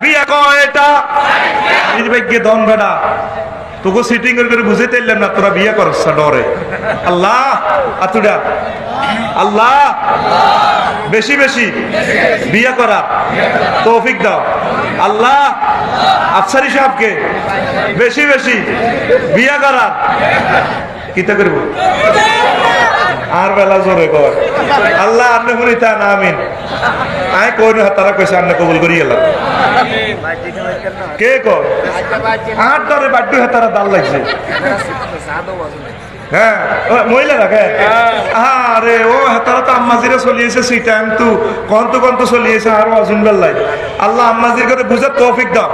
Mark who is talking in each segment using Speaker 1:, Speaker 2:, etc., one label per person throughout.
Speaker 1: বিয়া কয়টা এই ভাগ্যে দম বেড়া তোকে সিটিং করে বুঝাইতে এলাম না তোরা বিয়ে করছ ডরে আল্লাহ আতুডা আল্লাহ বেশি বেশি বিয়ে করা তৌফিক দাও আল্লাহ আফসারি সাহেবকে বেশি বেশি বিয়ে করা কিতা করব আর বেলা জোরে কর আল্লাহ আপনি শুনিতা না আমিন আয় কই না তারা কইছে আপনি কবুল করি গেলাম কে কর আর ধরে বাড্ডু হেতারা দাল লাগছে হ্যাঁ মহিলা রাখে আরে ও হেতারা তো আম্মাজিরা চলিয়েছে সেই টাইম তো কন্ত চলিয়েছে আরো অজুন বেল্লাই আল্লাহ আম্মাজির করে বুঝার তৌফিক দাও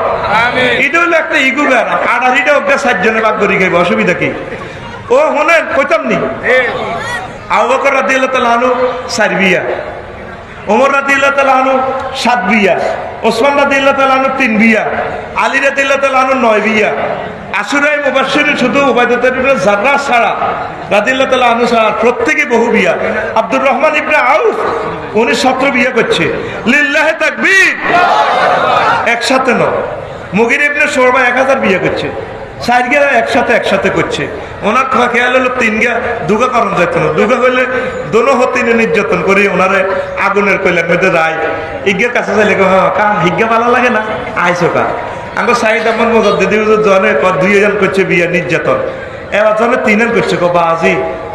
Speaker 1: এটা হলো একটা ইগু বেড়া আড়াড়িটা ওকে 60 জনে ভাগ করি খাইব অসুবিধা কি ও শুনেন কইতাম নি আবু বকর রাদিয়াল্লাহু তাআলা আনহু 4 বিয়া ওমর রাদিয়াল্লাহু তাআলা আনহু 7 বিয়া ওসমান রাদিয়াল্লাহু তাআলা আনহু 3 বিয়া আলী রাদিয়াল্লাহু তাআলা আনহু 9 বিয়া আশুরায়ে মুবাশশিরিন শুধু উবাইদা ইবনে জাররাহ ছাড়া রাদিয়াল্লাহু তাআলা আনহু ছাড়া প্রত্যেকই বহু বিয়া আব্দুর রহমান ইবনে আউফ উনি 17 বিয়া করছে লিল্লাহি তাকবীর একসাথে নয় মুগির ইবনে শুরবা 1000 বিয়া করছে 4 গেরা একসাথে করছে ওনার খেয়াল হলো 3 গা দুগা কারণ যাইতো না দুগা হইলে দোনো হতিনে নির্যাতন করে ওনারে আগুনের কইলার মধ্যে যায় ইগের কাছে যাইলে কা হিজ্ঞা ভালো লাগে না আইসো কা আঙ্গো সাইদ আহমদ মুজাদ্দিদি হুজুর জনে 2 জন করছে বিয়া নির্যাতন এবার জনে 3 জন করছে বাজি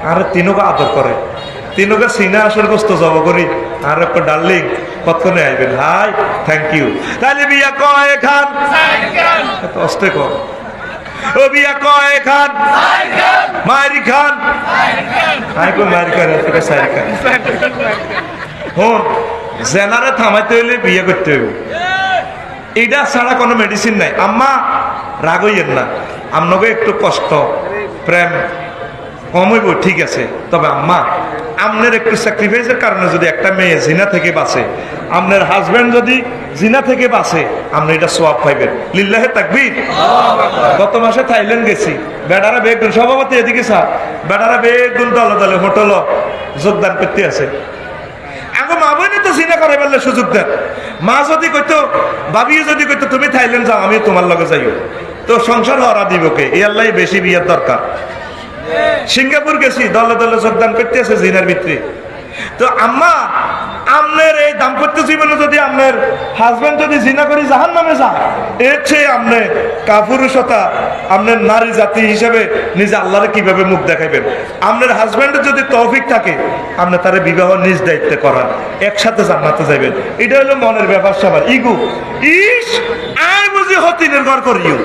Speaker 1: আর তিনকে আদর করে তিনকে সিনা আসর গোস্ত জব করি আর একটা ডার্লিং কতক্ষণে আইবেন হাই থ্যাংক ইউ তাহলে বিয়া কয় খান এত অস্তে কর ও বিয়া কয় খান মারি খান আই কো মারি খান এটা সাইরি খান হন জেনারে থামাইতে হইলে বিয়ে করতে হইব এটা ছাড়া কোনো মেডিসিন নাই আম্মা রাগ হইয়েন না আপনাকে একটু কষ্ট প্রেম কম হইব ঠিক আছে তবে আম্মা আপনার একটু স্যাক্রিফাইসের কারণে যদি একটা মেয়ে জিনা থেকে বাঁচে আপনার হাজবেন্ড যদি জিনা থেকে বাঁচে আপনি এটা সোয়াব পাইবেন লিল্লাহি তাকবীর গত মাসে থাইল্যান্ড গেছি বেড়ারা বেগুন সভাপতি এদিকে স্যার বেড়ারা বেগুন দলে দলে হোটেল যোগদান করতে আছে আগে মা বোনই তো জিনা করে বললে সুযোগ দেন মা যদি কইতো ভাবিও যদি কইতো তুমি থাইল্যান্ড যাও আমি তোমার লগে যাইও তো সংসার হরা দিব কে এই আল্লাহ বেশি বিয়ের দরকার সিঙ্গাপুর গেছি দলে দলে যোগদান করতে আছে জিনার ভিতরে তো আম্মা আপনার এই দাম্পত্য জীবনে যদি আপনার হাজবেন্ড যদি জিনা করে জাহান্নামে যায় এর চেয়ে আপনি কাপুরুষতা আপনার নারী জাতি হিসেবে নিজে আল্লাহরে কিভাবে মুখ দেখাইবেন আপনার হাজবেন্ডের যদি তৌফিক থাকে আপনি তার বিবাহ নিজ দায়িত্বে করান একসাথে জান্নাতে যাবেন এটা হলো মনের ব্যাপার সবার ইগু ইস আই বুঝি হতিনের ঘর করিও